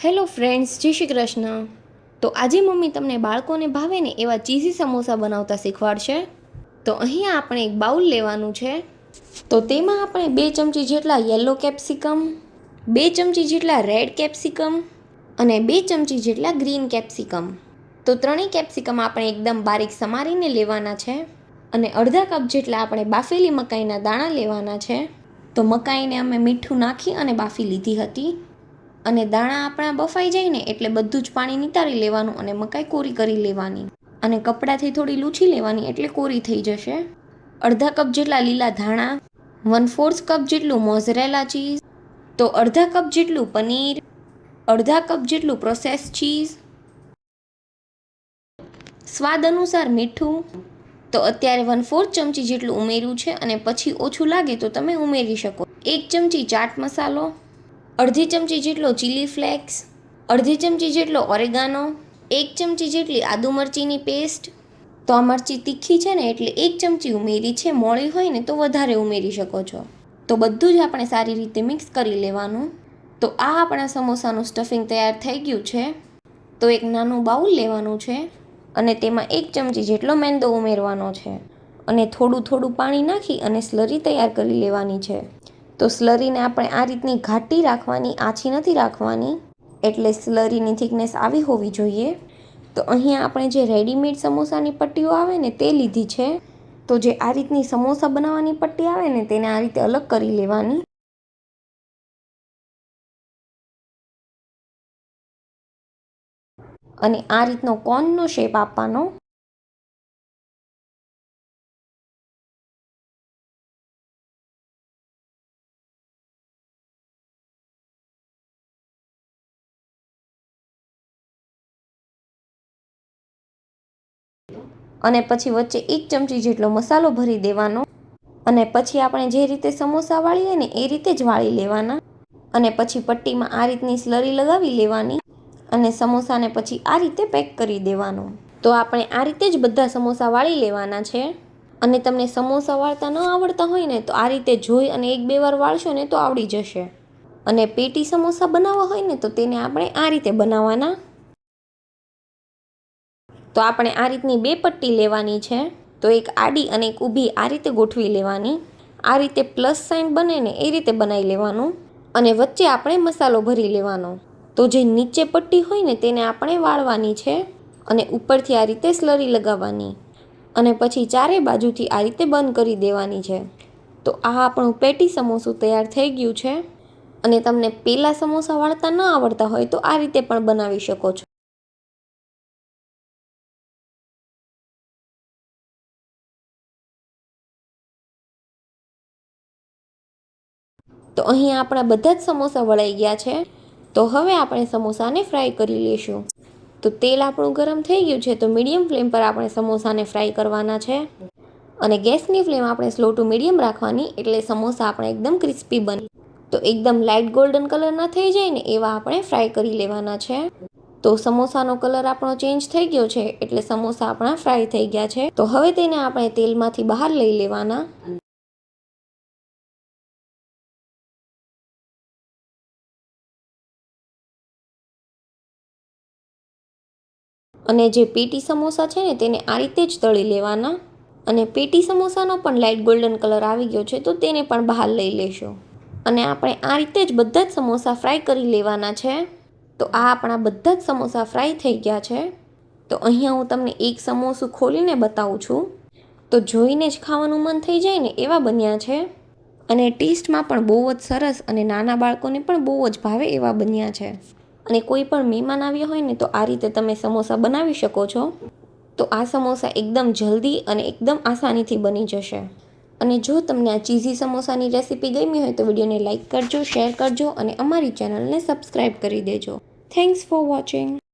Hello friends, જય શ્રી કૃષ્ણ. તો આજે મમ્મી તમને બાળકોને ભાવે ને એવા ચીઝી સમોસા બનાવતા શીખવાડશે. તો અહીંયા આપણે એક બાઉલ લેવાનું છે. તો તેમાં આપણે 2 ચમચી જેટલા યલો કેપ્સિકમ, 2 ચમચી જેટલા રેડ કેપ્સિકમ અને 2 ચમચી જેટલા ગ્રીન કેપ્સિકમ. તો ત્રણેય કેપ્સિકમ આપણે એકદમ બારીક સમારીને લેવાના છે. અને અડધા કપ જેટલા આપણે બાફેલી મકાઈના દાણા લેવાના છે. તો મકાઈને અમે મીઠું નાખી અને બાફી લીધી હતી. અને દાણા આપણા બફાઈ જાય ને એટલે બધું જ પાણી નિતારી લેવાનું અને મકાઈ કોરી કરી લેવાની. અને કપડાથી થોડી લૂછી લેવાની એટલે કોરી થઈ જશે. અડધા કપ જેટલા લીલા ધાણા, 1/4 કપ જેટલું મોઝરેલા ચીઝ, તો અડધા કપ જેટલું પનીર, અડધા કપ જેટલું પ્રોસેસ ચીઝ, સ્વાદ અનુસાર મીઠું. તો અત્યારે 1/4 ચમચી જેટલું ઉમેર્યું છે અને પછી ઓછું લાગે તો તમે ઉમેરી શકો. 1 ચમચી ચાટ મસાલો, અડધી ચમચી જેટલો ચીલી ફ્લેક્સ, અડધી ચમચી જેટલો ઓરેગાનો, 1 ચમચી જેટલી આદુ મરચીની પેસ્ટ. તો આ મરચી તીખી છે ને એટલે 1 ચમચી ઉમેરી છે, મોળી હોય ને તો વધારે ઉમેરી શકો છો. તો બધું જ આપણે સારી રીતે મિક્સ કરી લેવાનું. તો આ આપણા સમોસાનું સ્ટફિંગ તૈયાર થઈ ગયું છે. તો એક નાનું બાઉલ લેવાનું છે અને તેમાં 1 ચમચી જેટલો મેંદો ઉમેરવાનો છે અને થોડું પાણી નાખી અને સ્લરી તૈયાર કરી લેવાની છે. તો સ્લરીને આપણે આ રીતની ઘાટી રાખવાની, આછી નથી રાખવાની, એટલે સ્લરીની થિકનેસ આવી હોવી જોઈએ. તો અહીંયા આપણે જે રેડીમેડ સમોસાની પટ્ટીઓ આવે ને તે લીધી છે. તો જે આ રીતની સમોસા બનાવવાની પટ્ટી આવે ને તેને આ રીતે અલગ કરી લેવાની. અને આ રીતનો કોનનો શેપ આપવાનો. અને પછી વચ્ચે 1 ચમચી જેટલો મસાલો ભરી દેવાનો. અને પછી આપણે જે રીતે સમોસા વાળીએ ને એ રીતે જ વાળી લેવાના. અને પછી પટ્ટીમાં આ રીતની સ્લરી લગાવી લેવાની અને સમોસાને પછી આ રીતે પેક કરી દેવાનું. તો આપણે આ રીતે જ બધા સમોસા વાળી લેવાના છે. અને તમને સમોસા વાળતા ન આવડતા હોય ને તો આ રીતે જોઈ અને 1-2 વાર વાળશો ને તો આવડી જશે. અને પેટી સમોસા બનાવવા હોય ને તો તેને આપણે આ રીતે બનાવવાના. તો આપણે આ રીતની 2 પટ્ટી લેવાની છે. તો એક આડી અને એક ઊભી આ રીતે ગોઠવી લેવાની. આ રીતે પ્લસ સાઇન બને ને એ રીતે બનાવી લેવાનું. અને વચ્ચે આપણે મસાલો ભરી લેવાનો. તો જે નીચે પટ્ટી હોય ને તેને આપણે વાળવાની છે અને ઉપરથી આ રીતે સ્લરી લગાવવાની. અને પછી ચારે બાજુથી આ રીતે બંધ કરી દેવાની છે. તો આ આપણું પેટી સમોસું તૈયાર થઈ ગયું છે. અને તમને પેલા સમોસા વાળતા ન આવડતા હોય તો આ રીતે પણ બનાવી શકો છો. તો અહીં આપણા બધા જ સમોસા વળાઈ ગયા છે. તો હવે આપણે સમોસાને ફ્રાય કરી લઈશું. તો તેલ આપણું ગરમ થઈ ગયું છે. તો મીડિયમ ફ્લેમ પર આપણે સમોસાને ફ્રાય કરવાના છે. અને ગેસની ફ્લેમ આપણે સ્લો ટુ મીડિયમ રાખવાની, એટલે સમોસા આપણે એકદમ ક્રિસ્પી બને. તો એકદમ લાઇટ ગોલ્ડન કલરના થઈ જાય ને એવા આપણે ફ્રાય કરી લેવાના છે. તો સમોસાનો કલર આપણો ચેન્જ થઈ ગયો છે એટલે સમોસા આપણા ફ્રાય થઈ ગયા છે. તો હવે તેને આપણે તેલમાંથી બહાર લઈ લેવાના. અને જે પેટી સમોસા છે ને તેને આ રીતે જ તળી લેવાના. અને પેટી સમોસાનો પણ લાઇટ ગોલ્ડન કલર આવી ગયો છે તો તેને પણ બહાર લઈ લેશું. અને આપણે આ રીતે જ બધા જ સમોસા ફ્રાય કરી લેવાના છે. તો આ આપણા બધા જ સમોસા ફ્રાય થઈ ગયા છે. તો અહીંયા હું તમને એક સમોસું ખોલીને બતાવું છું. તો જોઈને જ ખાવાનું મન થઈ જાય ને એવા બન્યા છે. અને ટેસ્ટમાં પણ બહુ જ સરસ અને નાના બાળકોને પણ બહુ જ ભાવે એવા બન્યા છે. અને કોઈ પણ મહેમાન આવ્યા હોય ને તો આ રીતે તમે સમોસા બનાવી શકો છો. તો આ સમોસા એકદમ જલ્દી અને એકદમ આસાનીથી બની જશે. અને જો તમને આ ચીઝી સમોસાની રેસીપી ગમી હોય તો વિડીયોને લાઇક કરજો, શેર કરજો અને અમારી ચેનલને સબસ્ક્રાઈબ કરી દેજો. Thanks for watching.